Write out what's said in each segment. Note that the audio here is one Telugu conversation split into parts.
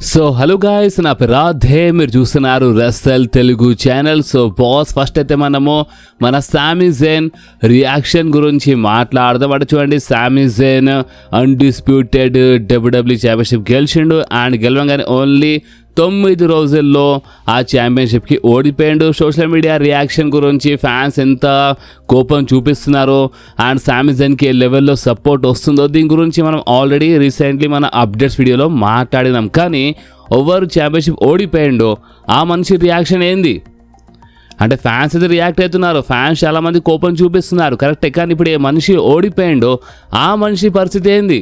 సో హలో గాయ్స్, నా పేరు రాధే, మీరు చూస్తున్నారు wrestle Telugu channel. So boss, first అయితే మనము మన సామీ జైన్ రియాక్షన్ గురించి మాట్లాడదాం. అంటే చూడండి, Sami Zayn undisputed WWE championship గెలిచిండు అండ్ గెలవగానే ఓన్లీ 9 రోజుల్లో ఆ ఛాంపియన్షిప్కి ఓడిపోయాడు. సోషల్ మీడియా రియాక్షన్ గురించి ఫ్యాన్స్ ఎంత కోపం చూపిస్తున్నారో అండ్ సామీ జైన్కి ఏ లెవెల్లో సపోర్ట్ వస్తుందో దీని గురించి మనం ఆల్రెడీ రీసెంట్లీ మన అప్డేట్స్ వీడియోలో మాట్లాడినాం. కానీ ఎవరు ఛాంపియన్షిప్ ఓడిపోయిండో ఆ మనిషి రియాక్షన్ ఏంది అంటే ఫ్యాన్స్ అయితే రియాక్ట్ అవుతున్నారు, ఫ్యాన్స్ చాలామంది కోపం చూపిస్తున్నారు, కరెక్టే. కానీ ఇప్పుడు ఏ మనిషి ఓడిపోయిండో ఆ మనిషి పరిస్థితి ఏంది,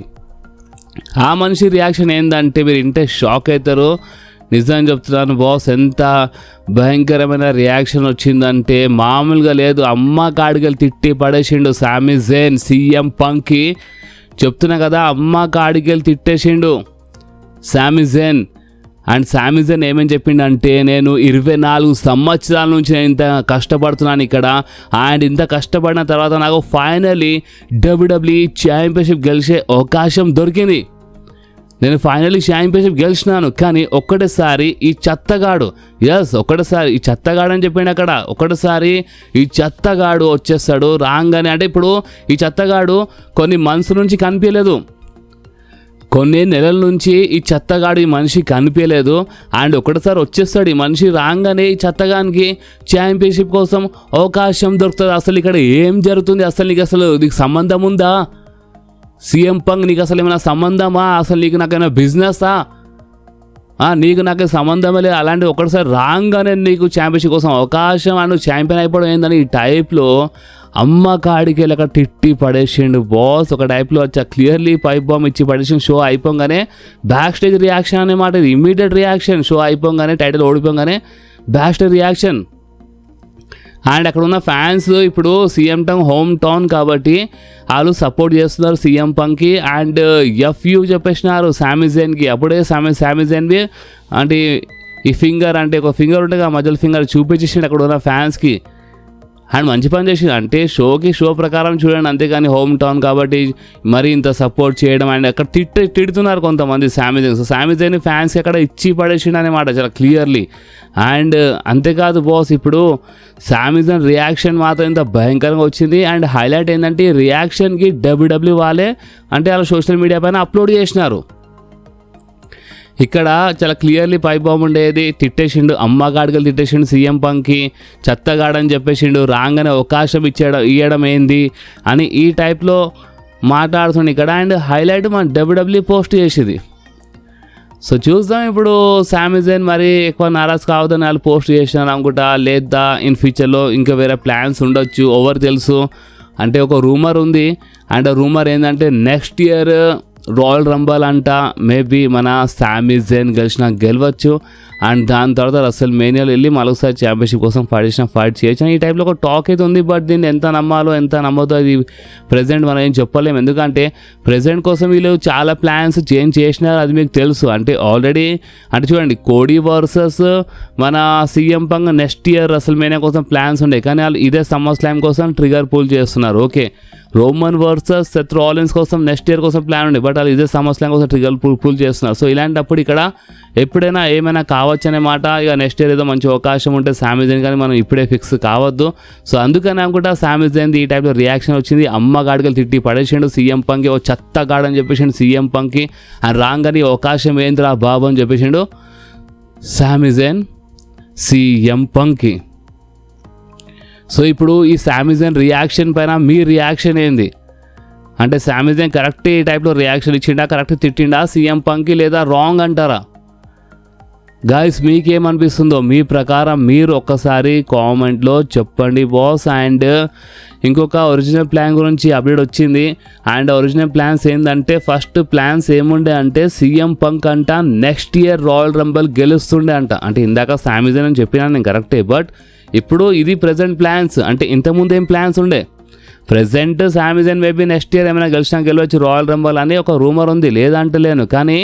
ఆ మనిషి రియాక్షన్ ఏందంటే మీరు ఇంటే షాక్ అవుతారు. నిజం చెప్తున్నాను బాస్, ఎంత భయంకరమైన రియాక్షన్ వచ్చిందంటే మామూలుగా లేదు. అమ్మ కాడిగలు తిట్టి పడేసిండు సామీ జైన్ సీఎం పంక్కి. చెప్తున్నా కదా, అమ్మ కాడిగలు తిట్టేసిండు సామీ జైన్. అండ్ సామీ జైన్ ఏమేమి చెప్పిండంటే, నేను 24 సంవత్సరాల నుంచి నేను ఇంత కష్టపడుతున్నాను ఇక్కడ అండ్ ఇంత కష్టపడిన తర్వాత నాకు ఫైనలీ WWE ఛాంపియన్షిప్ గెలిచే అవకాశం దొరికింది. నేను ఫైనలీ ఛాంపియన్షిప్ గెలిచినాను. కానీ ఒక్కటేసారి ఈ చెత్తగాడు, ఒక్కటేసారి ఈ చెత్తగాడు అని చెప్పిండు అక్కడ. ఒక్కటేసారి ఈ చెత్తగాడు వచ్చేస్తాడు రాగానే. అంటే ఇప్పుడు ఈ చెత్తగాడు కొన్ని మంత్స్ నుంచి కనిపించలేదు, కొన్ని నెలల నుంచి ఈ చెత్తగాడు ఈ మనిషి కనిపించలేదు అండ్ ఒకటిసారి వచ్చేస్తాడు ఈ మనిషి. రాగానే ఈ చెత్తగానికి ఛాంపియన్షిప్ కోసం అవకాశం దొరుకుతుంది. అసలు ఇక్కడ ఏం జరుగుతుంది, అసలు నీకు సంబంధం ఉందా సీఎం పంక్? నీకు అసలు ఏమైనా సంబంధమా? అసలు నీకు నాకైనా బిజినెసా? నీకు నాకు సంబంధమే లేదు. అలాంటి ఒకటిసారి రాగానే నీకు ఛాంపియన్షిప్ కోసం అవకాశం అని ఛాంపియన్ అయిపోవడం ఏందని ఈ టైప్లో అమ్మ కాడికి వెళ్ళక తిట్టి పడేసిండు బాస్. ఒక టైప్లో వచ్చా క్లియర్లీ పైప్ బాంబ్ ఇచ్చి పడేసిండు. షో అయిపోగానే బ్యాక్ స్టేజ్ రియాక్షన్ అన్నమాట, ఇది ఇమ్మీడియట్ రియాక్షన్. షో అయిపోగానే, టైటిల్ ఓడిపోగానే బ్యాక్ స్టేజ్ రియాక్షన్. అండ్ అక్కడ ఉన్న ఫ్యాన్స్ ఇప్పుడు సీఎం టౌన్ హోమ్ టౌన్ కాబట్టి వాళ్ళు సపోర్ట్ చేస్తున్నారు సీఎం పంక్కి అండ్ ఎఫ్యూ చెప్పేసినారు సామీ జైన్కి. అప్పుడే సామీ జైన్వి అంటే ఈ ఫింగర్, అంటే ఒక ఫింగర్ ఉంటుంది ఆ మధ్యలో ఫింగర్ చూపించేసిండు అక్కడ ఉన్న ఫ్యాన్స్కి. అండ్ మంచి పని చేసిండు, అంటే షో ప్రకారం చూడండి, అంతేగాని హోమ్ టౌన్ కాబట్టి మరీ ఇంత సపోర్ట్ చేయడం. అండ్ అక్కడ తిడుతున్నారు కొంతమంది సామీ జైన్. సో సామీ జైన్ ఫ్యాన్స్కి అక్కడ ఇచ్చి పడేసిండు అనమాట చాలా క్లియర్లీ. అండ్ అంతేకాదు బాస్, ఇప్పుడు సామీ జైన్ రియాక్షన్ మాత్రం ఇంత భయంకరంగా వచ్చింది. అండ్ హైలైట్ ఏంటంటే ఈ రియాక్షన్కి WWE వాళ్ళే అంటే వాళ్ళ సోషల్ మీడియా పైన అప్లోడ్ చేసినారు. ఇక్కడ చాలా క్లియర్లీ పైప్ బాంబ్ ఉండేది, తిట్టేసిండు అమ్మగాడిగలు తిట్టేసిండు సీఎం పంక్కి, చెత్తగాడని చెప్పేసిండు. రాగానే అవకాశం ఇవ్వడం ఏంది అని ఈ టైప్లో మాట్లాడుతుండే ఇక్కడ. అండ్ హైలైట్ మన WWE పోస్ట్ చేసేది. సో చూద్దాం ఇప్పుడు సామీ జైన్ మరి ఎక్కువ నారాజ్ కావద్దని వాళ్ళు పోస్ట్ చేసినారు అనుకుంటా, లేదా ఇన్ ఫ్యూచర్లో ఇంకా వేరే ప్లాన్స్ ఉండొచ్చు, ఎవరు తెలుసు. అంటే ఒక రూమర్ ఉంది అండ్ రూమర్ ఏంటంటే నెక్స్ట్ ఇయర్ రాయల్ రంబల్ అంట మేబీ మన సామీ జైన్ గెలవచ్చు అండ్ దాని తర్వాత రసల్ మేనియాలో వెళ్ళి మరొకసారి ఛాంపియన్షిప్ కోసం ఫైట్ చేయొచ్చు అని ఈ టైప్లో ఒక టాక్ అయితే ఉంది. బట్ దీన్ని ఎంత నమ్మాలో ఎంత నమ్మదో అది ప్రెజెంట్ మనం ఏం చెప్పలేము. ఎందుకంటే ప్రెజెంట్ కోసం వీళ్ళు చాలా ప్లాన్స్ చేంజ్ చేసినారు, అది మీకు తెలుసు. అంటే ఆల్రెడీ అంటే చూడండి, కోడీ వర్సెస్ మన CM punk next year Russell mania కోసం ప్లాన్స్ ఉండే, కానీ వాళ్ళు ఇదే సమ్మర్ స్లామ్ కోసం ట్రిగర్ పుల్ చేస్తున్నారు. Okay, Roman versus Seth Rollins కోసం నెక్స్ట్ ఇయర్ కోసం ప్లాన్ ఉండే, బట్ వాళ్ళు ఇదే సమ్మర్ స్లామ్ కోసం ట్రిగర్ పుల్ చేస్తున్నారు. సో ఇలాంటప్పుడు ఇక్కడ ఎప్పుడైనా ఏమైనా కావచ్చు అనే మాట. ఇక నెక్స్ట్ ఇయర్ ఏదో మంచి అవకాశం ఉంటే సామీ జైన్, కానీ మనం ఇప్పుడే ఫిక్స్ కావద్దు. సో అందుకని అనుకుంటా సామీ జైన్ ఈ టైప్లో రియాక్షన్ వచ్చింది. అమ్మ గాడిగలు తిట్టి పడేసిండు సీఎం పంక్కి, ఓ చెత్త గాడని చెప్పేసిండు సీఎం పంక్కి. అండ్ రాగానే అవకాశం ఏంద్రా బాబు అని చెప్పేసిండు సామీ జైన్ సీఎం పంక్కి. సో ఇప్పుడు ఈ సామీ జైన్ రియాక్షన్ పైన మీ రియాక్షన్ ఏంది? అంటే సామీ జైన్ కరెక్ట్ ఈ టైప్లో రియాక్షన్ ఇచ్చిండా, కరెక్ట్ తిట్టిండా సీఎం పంక్కి, లేదా రాంగ్ అంటారా? గాయస్ మీకేమనిపిస్తుందో మీ ప్రకారం మీరు ఒక్కసారి కామెంట్లో చెప్పండి బాస్. అండ్ ఇంకొక ఒరిజినల్ ప్లాన్ గురించి అప్డేట్ వచ్చింది. అండ్ ఒరిజినల్ ప్లాన్స్ ఏంటంటే, ఫస్ట్ ప్లాన్స్ ఏముండే అంటే సీఎం పంక్ అంట నెక్స్ట్ ఇయర్ రాయల్ రంబల్ గెలుస్తుండే అంట. అంటే ఇందాక సామీ జైన్ అని చెప్పినా నేను కరెక్టే, బట్ ఇప్పుడు ఇది ప్రెజెంట్ ప్లాన్స్. అంటే ఇంతకుముందు ఏం ప్లాన్స్ ఉండే, ప్రెజెంట్ సామీ జైన్ మేబీ నెక్స్ట్ ఇయర్ ఏమైనా గెలవచ్చు రాయల్ రంబల్ అని ఒక రూమర్ ఉంది, లేదంటలేను. కానీ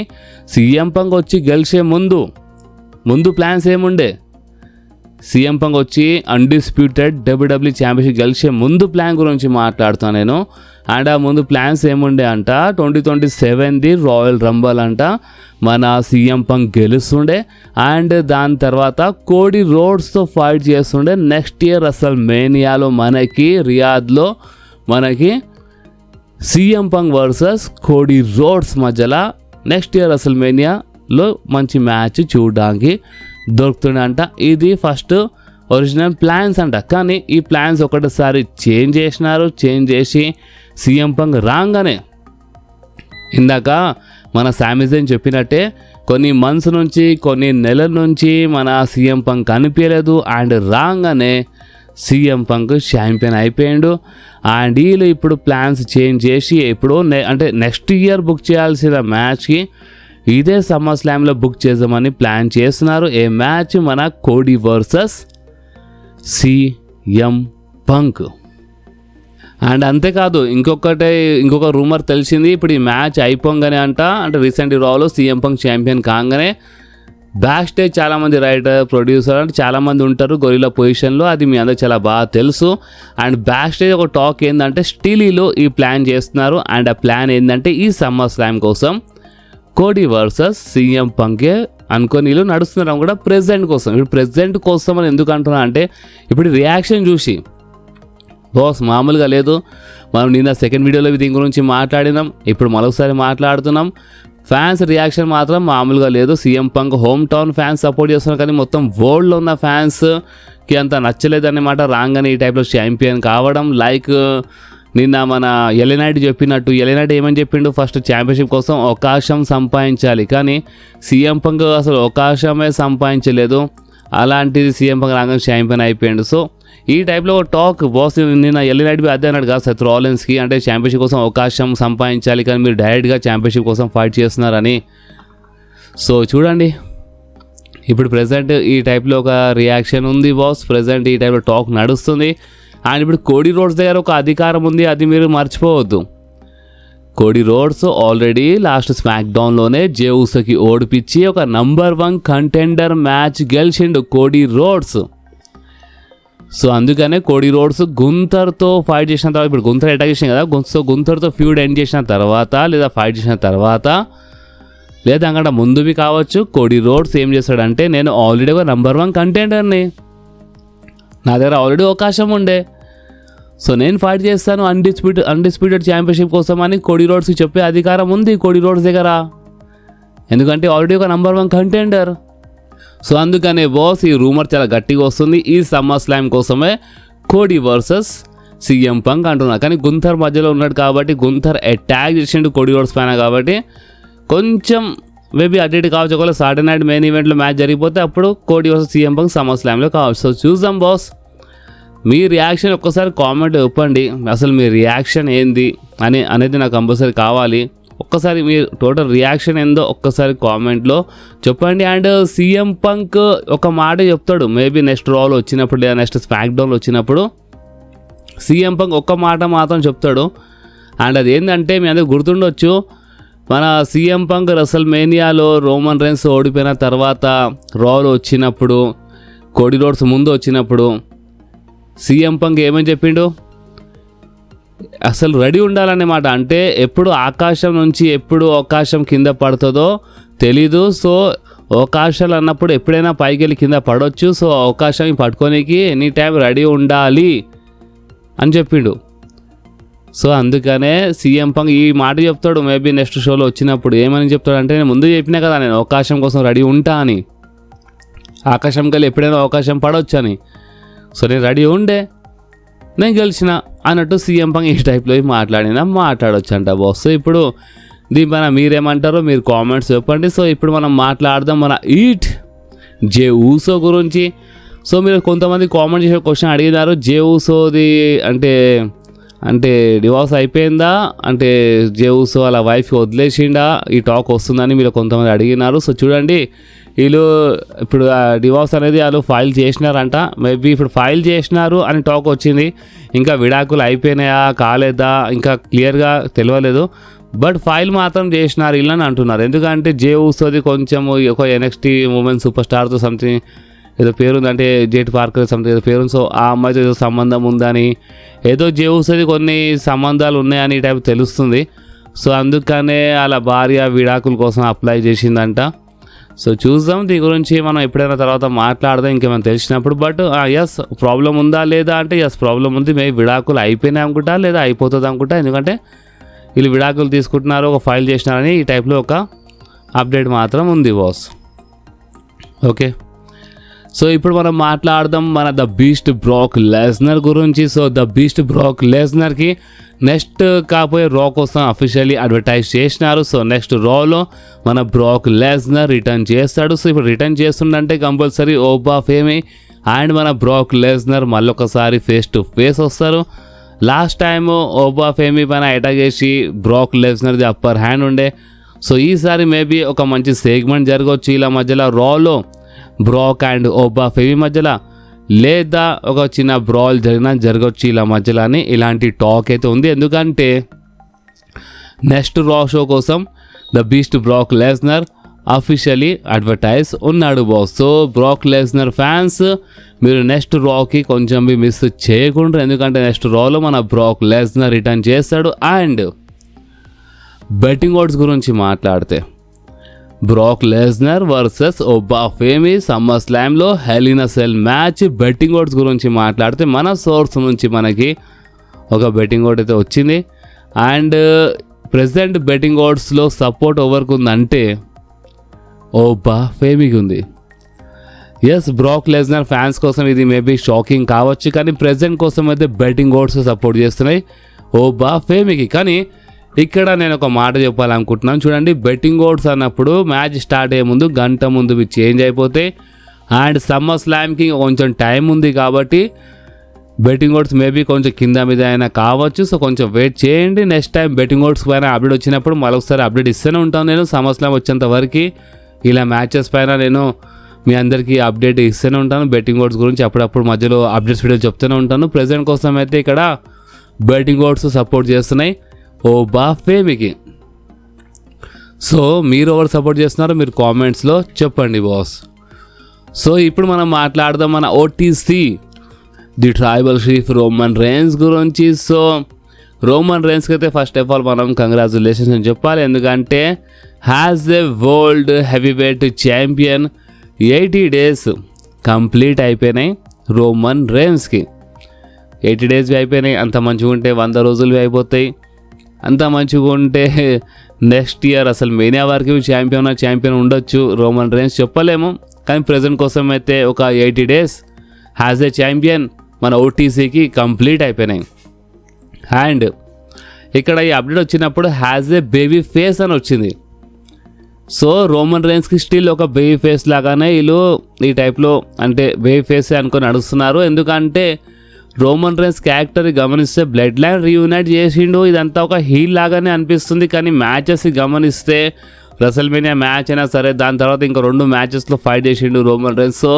సీఎం పంక్ వచ్చి గెలిచే ముందు ప్లాన్స్ ఏముండే, సీఎం పంక్ వచ్చి అన్డిస్ప్యూటెడ్ డబ్ల్యూడబ్ల్యూ ఛాంపియన్షిప్ గెలిచే ముందు ప్లాన్ గురించి మాట్లాడుతాను నేను. అండ్ ఆ ముందు ప్లాన్స్ ఏముండే అంట 2027ది రాయల్ రంబల్ అంట మన సీఎం పంక్ గెలుస్తుండే. అండ్ దాని తర్వాత కోడీ రోడ్స్తో ఫైట్ చేస్తుండే. నెక్స్ట్ ఇయర్ అసలు మేనియాలో మనకి రియాద్లో మనకి CM punk versus Cody roads మధ్యలో నెక్స్ట్ ఇయర్ అసలు మేనియాలో మంచి మ్యాచ్ చూడడానికి దొరుకుతుండే అంట. ఇది ఫస్ట్ ఒరిజినల్ ప్లాన్స్ అంట. కానీ ఈ ప్లాన్స్ ఒకటిసారి చేంజ్ చేసినారు. చేంజ్ చేసి సీఎం పంక్ రాగానే ఇందాక మన సామీ జైన్ చెప్పినట్టే కొన్ని మంత్స్ నుంచి కొన్ని నెలల నుంచి మన సీఎం పంక్ కనిపించలేదు. అండ్ రాగానే సీఎం పంక్ ఛాంపియన్ అయిపోయాడు. అండ్ వీళ్ళు ఇప్పుడు ప్లాన్స్ చేంజ్ చేసి ఇప్పుడు అంటే నెక్స్ట్ ఇయర్ బుక్ చేయాల్సిన మ్యాచ్కి ఇదే సమ్మర్ స్లామ్లో బుక్ చేద్దామని ప్లాన్ చేస్తున్నారు. ఏ మ్యాచ్ మన Cody versus CM punk. And అంతేకాదు ఇంకొక రూమర్ తెలిసింది. ఇప్పుడు ఈ మ్యాచ్ అయిపోగానే అంటే రీసెంట్ రాలో సీఎం పంక్ ఛాంపియన్ కాగానే బ్యాక్ స్టేజ్ చాలామంది రైటర్ ప్రొడ్యూసర్ అంటే చాలామంది ఉంటారు గొరిల్లా పొజిషన్లో. అది మీ అందరికి చాలా బాగా తెలుసు. అండ్ బ్యాక్ స్టేజ్ ఒక టాక్ ఏంటంటే స్టీలీలో ఈ ప్లాన్ చేస్తున్నారు. అండ్ ఆ ప్లాన్ ఏంటంటే ఈ సమ్మర్ స్లామ్ కోసం కోడీ వర్సెస్ సీఎం పంకే అనుకొని వీళ్ళు నడుస్తున్నారు కూడా ప్రెజెంట్ కోసం. ఇప్పుడు ప్రెజెంట్ కోసం అని ఎందుకు అంటున్నా అంటే ఇప్పుడు రియాక్షన్ చూసి బాస్ మామూలుగా లేదు. మనం నిన్న సెకండ్ వీడియోలో దీని గురించి మాట్లాడినాం. ఇప్పుడు మరొకసారి మాట్లాడుతున్నాం. ఫ్యాన్స్ రియాక్షన్ మాత్రం మామూలుగా లేదు. CM punk home town fans support చేస్తున్నారు కానీ మొత్తం వరల్డ్లో ఉన్న ఫ్యాన్స్కి అంత నచ్చలేదన్నమాట. రాగానే ఈ టైప్లో ఛాంపియన్ కావడం. లైక్ నిన్న మన ఎలినైట్ చెప్పినట్టు ఎలినైట్ ఏమని చెప్పిండు, ఫస్ట్ ఛాంపియన్షిప్ కోసం అవకాశం సంపాదించాలి. కానీ సీఎం పంక్ అసలు అవకాశమే సంపాదించలేదు. అలాంటిది సీఎం పంక్ రాగానే ఛాంపియన్ అయిపోయాడు. సో ఈ టైప్లో టాక్ బాస్ నిన్న ఎలినైట్ అదే అన్నాడు కదా సెత్ రాలిన్స్కి, అంటే ఛాంపియన్షిప్ కోసం అవకాశం సంపాదించాలి కానీ మీరు డైరెక్ట్గా ఛాంపియన్షిప్ కోసం ఫైట్ చేస్తున్నారని. సో చూడండి ఇప్పుడు ప్రజెంట్ ఈ టైప్లో ఒక రియాక్షన్ ఉంది బాస్. ప్రజెంట్ ఈ టైప్లో టాక్ నడుస్తుంది. అండ్ ఇప్పుడు కోడీ రోడ్స్ దగ్గర ఒక అధికారం ఉంది, అది మీరు మర్చిపోవద్దు. కోడీ రోడ్స్ ఆల్రెడీ లాస్ట్ స్మాక్ డౌన్లోనే జే ఉసోకి ఓడిపించి ఒక నంబర్ 1 కంటెండర్ మ్యాచ్ గెలిచిండు కోడీ రోడ్స్. సో అందుకనే కోడీ రోడ్స్ గుంతర్తో ఫైట్ చేసిన తర్వాత ఇప్పుడు గుంతర్ అటాక్ చేసిన కదా, సో గుంతర్తో ఫ్యూడ్ ఎండ్ చేసిన తర్వాత లేదా ఫైట్ చేసిన తర్వాత లేదా అక్కడ ముందువి కావచ్చు, కోడీ రోడ్స్ ఏం చేస్తాడంటే నేను ఆల్రెడీ ఒక నంబర్ 1 కంటెండర్ని, నా దగ్గర ఆల్రెడీ అవకాశం ఉండే, సో నేను ఫైట్ చేస్తాను అన్డిస్ప్యూటెడ్ ఛాంపియన్షిప్ కోసం అని కోడీ రోడ్స్కి చెప్పే అధికారం ఉంది కోడీ రోడ్స్ దగ్గర. ఎందుకంటే ఆల్రెడీ ఒక నంబర్ 1 కంటెండర్. సో అందుకనే బాస్ ఈ రూమర్ చాలా గట్టిగా వస్తుంది. ఈ సమ్మర్ స్లామ్ కోసమే కోడీ వర్సెస్ సీఎం పంక్ అంటున్నా. కానీ గుంతర్ మధ్యలో ఉన్నాడు కాబట్టి గుంతర్ అటాక్ చేసిండు కోడీ రోడ్స్ పైన కాబట్టి కొంచెం మేబీ అటు ఇటు కావచ్చు. ఒకవేళ సాటర్డే నైట్ మెయిన్ ఈవెంట్లో మ్యాచ్ జరిగిపోతే అప్పుడు కోడీ వర్సెస్ సీఎం పంక్ సమ్మర్ స్లామ్లో కావచ్చు. సో చూద్దాం బాస్. మీ రియాక్షన్ ఒక్కసారి కామెంట్ ఇవ్వండి. అసలు మీ రియాక్షన్ ఏంది అనేది నాకు కంపల్సరీ కావాలి. ఒక్కసారి మీ టోటల్ రియాక్షన్ ఏందో ఒక్కసారి కామెంట్లో చెప్పండి. అండ్ సీఎం పంక్ ఒక మాట చెప్తాడు మేబీ నెక్స్ట్ రాలో వచ్చినప్పుడు లేదా నెక్స్ట్ స్మాక్ డౌన్లో వచ్చినప్పుడు సీఎం పంక్ ఒక్క మాట మాత్రం చెప్తాడు. అండ్ అది ఏంటంటే మీ అందరికి గుర్తుండొచ్చు, మన సీఎం పంక్ రెసల్ మేనియాలో రోమన్ రైన్స్ ఓడిపోయిన తర్వాత రాలో వచ్చినప్పుడు కోడీ రోడ్స్ ముందు వచ్చినప్పుడు సీఎం పంక్ ఏమని చెప్పిండు, అసలు రెడీ ఉండాలన్నమాట. అంటే ఎప్పుడు ఆకాశం నుంచి ఎప్పుడు అవకాశం కింద పడుతుందో తెలీదు. సో అవకాశాలు అన్నప్పుడు ఎప్పుడైనా పైకి వెళ్ళి కింద పడవచ్చు. సో అవకాశం పట్టుకోనికి ఎనీ టైం రెడీ ఉండాలి అని చెప్పిండు. సో అందుకనే సీఎం పంక్ ఈ మాట చెప్తాడు మేబీ నెక్స్ట్ షోలో వచ్చినప్పుడు. ఏమని చెప్తాడు అంటే నేను ముందు చెప్పినా కదా నేను అవకాశం కోసం రెడీ ఉంటా అని, ఆకాశంకి వెళ్ళి ఎప్పుడైనా అవకాశం పడవచ్చు అని. సో నేను రెడీ ఉండే, నేను గెలిచిన అన్నట్టు సీఎం పంక్ ఈ టైప్లో మాట్లాడవచ్చు అంట బాస్. సో ఇప్పుడు దీనిపైన మీరేమంటారో మీరు కామెంట్స్ చెప్పండి. సో ఇప్పుడు మనం మాట్లాడదాం మన ఈట్ జే ఊసో గురించి. సో మీరు కొంతమంది కామెంట్ చేసే క్వశ్చన్ అడిగినారు, జే ఊసోది అంటే డివోర్స్ అయిపోయిందా, అంటే జే ఊసో వాళ్ళ వైఫ్కి వదిలేసిండా, ఈ టాక్ వస్తుందని మీరు కొంతమంది అడిగినారు. సో చూడండి వీళ్ళు ఇప్పుడు డివోర్స్ అనేది వాళ్ళు ఫైల్ చేసినారంట. మేబీ ఇప్పుడు ఫైల్ చేసినారు అని టాక్ వచ్చింది. ఇంకా విడాకులు అయిపోయినాయా కాలేదా ఇంకా క్లియర్గా తెలియలేదు. బట్ ఫైల్ మాత్రం చేసినారు వీళ్ళని అంటున్నారు. ఎందుకంటే జే ఊసోది కొంచెం ఒక NXT ఉమెన్ సూపర్ స్టార్తో సంథింగ్ ఏదో పేరుంది, అంటే జేట్ పార్కర్ సంథింగ్ ఏదో పేరు. సో ఆ అమ్మాయితో ఏదో సంబంధం ఉందని, ఏదో జేవుసది కొన్ని సంబంధాలు ఉన్నాయని ఈ టైప్ తెలుస్తుంది. సో అందుకనే వాళ్ళ భార్య విడాకుల కోసం అప్లై చేసిందంట. సో చూద్దాం, దీని గురించి మనం ఎప్పుడైనా తర్వాత మాట్లాడదాం ఇంకేమైనా తెలిసినప్పుడు. బట్ ఎస్ ప్రాబ్లం ఉందా లేదా అంటే ఎస్ ప్రాబ్లం ఉంది. మేబీ విడాకులు అయిపోయినాయి అనుకుంటా, లేదా అయిపోతుంది అనుకుంటా. ఎందుకంటే వీళ్ళు విడాకులు తీసుకుంటున్నారు, ఒక ఫైల్ చేసినారని ఈ టైప్లో ఒక అప్డేట్ మాత్రం ఉంది బాస్. ఓకే, సో ఇప్పుడు మనం మాట్లాడదాం మన ద బీస్ట్ బ్రాక్ లెస్నర్ గురించి. సో ద బీస్ట్ బ్రాక్ లెస్నర్కి నెక్స్ట్ కాబోయే రా కోసం అఫీషియల్లీ అడ్వర్టైజ్ చేసినారు. సో నెక్స్ట్ రాలో మన బ్రాక్ లెస్నర్ రిటర్న్ చేస్తాడు. సో ఇప్పుడు రిటర్న్ చేస్తుండంటే కంపల్సరీ ఓబా ఫేమి అండ్ మన బ్రాక్ లెస్నర్ మళ్ళొకసారి ఫేస్ టు ఫేస్ వస్తారు. లాస్ట్ టైం ఓబా ఫేమి పైన అటాక్ చేసి బ్రాక్ లెస్నర్ది అప్పర్ హ్యాండ్ ఉండే. సో ఈసారి మేబీ ఒక మంచి సెగ్మెంట్ జరగవచ్చు ఇలా మధ్యలో రాలో బ్రాక్ అండ్ ఓబా ఫేమి మధ్యలో, లేదా ఒక చిన్న బ్రాల్ జరగవచ్చు ఇలా మధ్యలో అని ఇలాంటి టాక్ అయితే ఉంది. ఎందుకంటే నెక్స్ట్ రా షో కోసం the beast Brock Lesnar officially advertise ఉన్నాడు boss. So Brock Lesnar fans మీరు నెక్స్ట్ రాకి కొంచెం మిస్ చేయకుండా, ఎందుకంటే నెక్స్ట్ రాలో మన బ్రాక్ లెస్నర్ రిటర్న్ చేస్తాడు. అండ్ బెట్టింగ్ ఓడ్స్ గురించి మాట్లాడితే Brock Lesnar versus Oba Femi సమ్మర్ స్లామ్లో Hell in a Cell match. Betting odds గురించి మాట్లాడితే మన సోర్స్ నుంచి మనకి ఒక బెట్టింగ్ ఓడ్ అయితే వచ్చింది. అండ్ ప్రెసెంట్ బెట్టింగ్ ఓడ్స్లో సపోర్ట్ ఎవరికి ఉందంటే ఓబా ఫేమికి ఉంది. ఎస్ బ్రాక్ లెస్నర్ ఫ్యాన్స్ కోసం ఇది మేబీ షాకింగ్ కావచ్చు, కానీ ప్రెసెంట్ కోసం అయితే బెట్టింగ్ ఓడ్స్ సపోర్ట్ చేస్తున్నాయి ఓబా ఫేమికి. కానీ ఇక్కడ నేను ఒక మాట చెప్పాలనుకుంటున్నాను. చూడండి, బెట్టింగ్ ఓడ్స్ అన్నప్పుడు మ్యాచ్ స్టార్ట్ అయ్యే ముందు గంట ముందు ఇవి చేంజ్ అయిపోతాయి. అండ్ సమ్మర్ స్లామ్కి కొంచెం టైం ఉంది కాబట్టి బెట్టింగ్ ఓడ్స్ మేబీ కొంచెం కింద మీద అయినా కావచ్చు. సో కొంచెం వెయిట్ చేయండి. నెక్స్ట్ టైం బెట్టింగ్ ఓడ్స్ పైన అప్డేట్ వచ్చినప్పుడు మరొకసారి అప్డేట్ ఇస్తూనే ఉంటాను నేను. సమ్మర్ స్లామ్ వచ్చేంత వరకు ఇలా మ్యాచెస్ పైన నేను మీ అందరికీ అప్డేట్ ఇస్తూనే ఉంటాను. బెట్టింగ్ ఓడ్స్ గురించి అప్పుడప్పుడు మధ్యలో అప్డేట్స్ వీడియో చెప్తూనే ఉంటాను. ప్రెజెంట్ కోసం అయితే ఇక్కడ బెట్టింగ్ ఓడ్స్ సపోర్ట్ చేస్తున్నాయి ఓబా ఫేమికి. సో మీరు ఎవరు సపోర్ట్ చేస్తున్నారో మీరు కామెంట్స్లో చెప్పండి బాస్. సో ఇప్పుడు మనం మాట్లాడదాం మన OTC the tribal chief Roman rains గురించి. సో రోమన్ రేన్స్కి అయితే ఫస్ట్ ఆఫ్ ఆల్ మనం కంగ్రాచులేషన్స్ అని చెప్పాలి. ఎందుకంటే has a world heavy weight champion 80 days complete అయిపోయినాయి రోమన్ రేన్స్కి. 80 days అయిపోయినాయి. అంత మంచిగా ఉంటే 100 రోజులు అయిపోతాయి. అంత మంచిగా ఉంటే నెక్స్ట్ ఇయర్ అసలు మేనియా వరకు ఛాంపియన్ ఉండొచ్చు రోమన్ రేన్స్, చెప్పలేము. కానీ ప్రెజెంట్ కోసం అయితే ఒక 80 days హ్యాజ్ ఏ ఛాంపియన్ మన ఓటీసీకి కంప్లీట్ అయిపోయినాయి. అండ్ ఇక్కడ ఈ అప్డేట్ వచ్చినప్పుడు హ్యాజ్ ఏ బేబీ ఫేస్ అని వచ్చింది. సో రోమన్ రేన్స్కి స్టిల్ ఒక బేబీ ఫేస్ లాగానే వీళ్ళు ఈ టైప్లో అంటే బేబీ ఫేస్ అనుకొని నడుస్తున్నారు. ఎందుకంటే రోమన్ రేన్స్ క్యారెక్టర్ గమనిస్తే బ్లడ్ లైన్ రీయూనైట్ చేసిండు, ఇదంతా ఒక హీల్ లాగానే అనిపిస్తుంది. కానీ మ్యాచెస్ గమనిస్తే రెసల్మేనియా మ్యాచ్ అయినా సరే దాని తర్వాత ఇంకా 2 మ్యాచెస్లో ఫైట్ చేసిండు రోమన్ రేన్స్. సో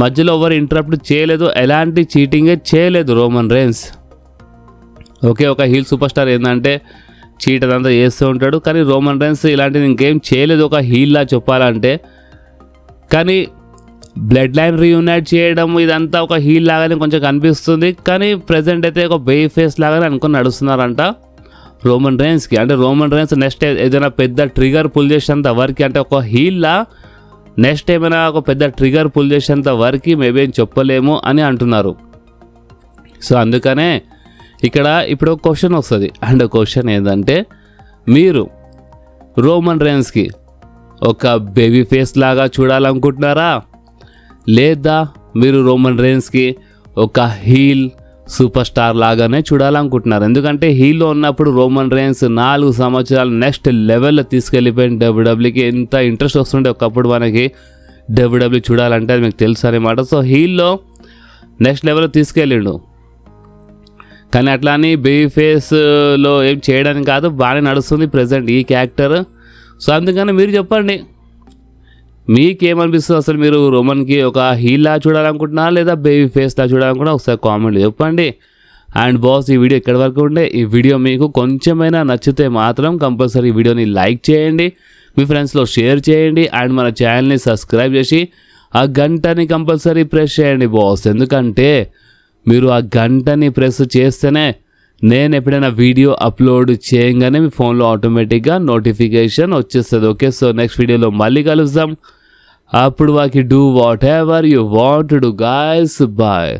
మధ్యలో ఎవరు ఇంటరప్ట్ చేయలేదు, ఎలాంటి చీటింగే చేయలేదు రోమన్ రేన్స్. ఓకే, ఒక హీల్ సూపర్ స్టార్ ఏంటంటే చీట్ అదంతా చేస్తూ ఉంటాడు, కానీ రోమన్ రేన్స్ ఇలాంటిది ఇంకేం చేయలేదు ఒక హీల్లా చెప్పాలంటే. కానీ బ్లడ్ లైన్ రీయూనైట్ చేయడం ఇదంతా ఒక హీల్ లాగానే కొంచెం కనిపిస్తుంది. కానీ ప్రజెంట్ అయితే ఒక బేబీ ఫేస్ లాగానే అనుకుని నడుస్తున్నారంట రోమన్ రేన్స్కి. అంటే రోమన్ రేన్స్ నెక్స్ట్ ఏదైనా పెద్ద ట్రిగర్ పుల్ చేసేంత వరకు, అంటే ఒక హీల్లా నెక్స్ట్ ఏమైనా ఒక పెద్ద ట్రిగర్ పుల్ చేసేంత వరకు మేబీ ఏం చెప్పలేము అని అంటున్నారు. సో అందుకనే ఇక్కడ ఇప్పుడు ఒక క్వశ్చన్ వస్తుంది. అండ్ క్వశ్చన్ ఏంటంటే, మీరు రోమన్ రేన్స్కి ఒక బేబీ ఫేస్ లాగా చూడాలనుకుంటున్నారా, లేదా మీరు రోమన్ రేన్స్కి ఒక హీల్ సూపర్ స్టార్ లాగానే చూడాలనుకుంటున్నారు? ఎందుకంటే హీల్లో ఉన్నప్పుడు రోమన్ రేన్స్ 4 సంవత్సరాలు నెక్స్ట్ లెవెల్లో తీసుకెళ్ళిపోయిన డబ్ల్యూడబ్ల్యూకి ఎంత ఇంట్రెస్ట్ వస్తుండే ఒకప్పుడు మనకి డబ్ల్యూడబ్ల్యూ చూడాలంటే, అది మీకు తెలుసు అనమాట. సో హీల్లో నెక్స్ట్ లెవెల్లో తీసుకెళ్ళిండు, కానీ అట్లా అని బేబీ ఫేస్లో ఏం చేయడానికి కాదు, బాగానే నడుస్తుంది ప్రజెంట్ ఈ క్యారెక్టర్. సో అందుకని మీరు చెప్పండి, మీకేమనిపిస్తుంది? అసలు మీరు రోమన్కి ఒక హీల్లా చూడాలనుకుంటున్నారా, లేదా బేబీ ఫేస్లా చూడాలనుకుంటున్నా? ఒకసారి కామెంట్ చెప్పండి. అండ్ బాస్, ఈ వీడియో ఎక్కడి వరకు ఉండే, ఈ వీడియో మీకు కొంచెమైనా నచ్చితే మాత్రం కంపల్సరీ ఈ వీడియోని లైక్ చేయండి, మీ ఫ్రెండ్స్లో షేర్ చేయండి, అండ్ మన ఛానల్ని సబ్స్క్రైబ్ చేసి ఆ గంటని కంపల్సరీ ప్రెస్ చేయండి బాస్. ఎందుకంటే మీరు ఆ గంటని ప్రెస్ చేస్తేనే నేను ఎప్పుడైనా వీడియో అప్లోడ్ చేయగానే మీ ఫోన్లో ఆటోమేటిక్గా నోటిఫికేషన్ వచ్చేస్తుంది. ఓకే, సో నెక్స్ట్ వీడియోలో మళ్ళీ కలుద్దాం. అప్పుడు వాకి do whatever you want to do guys. Bye.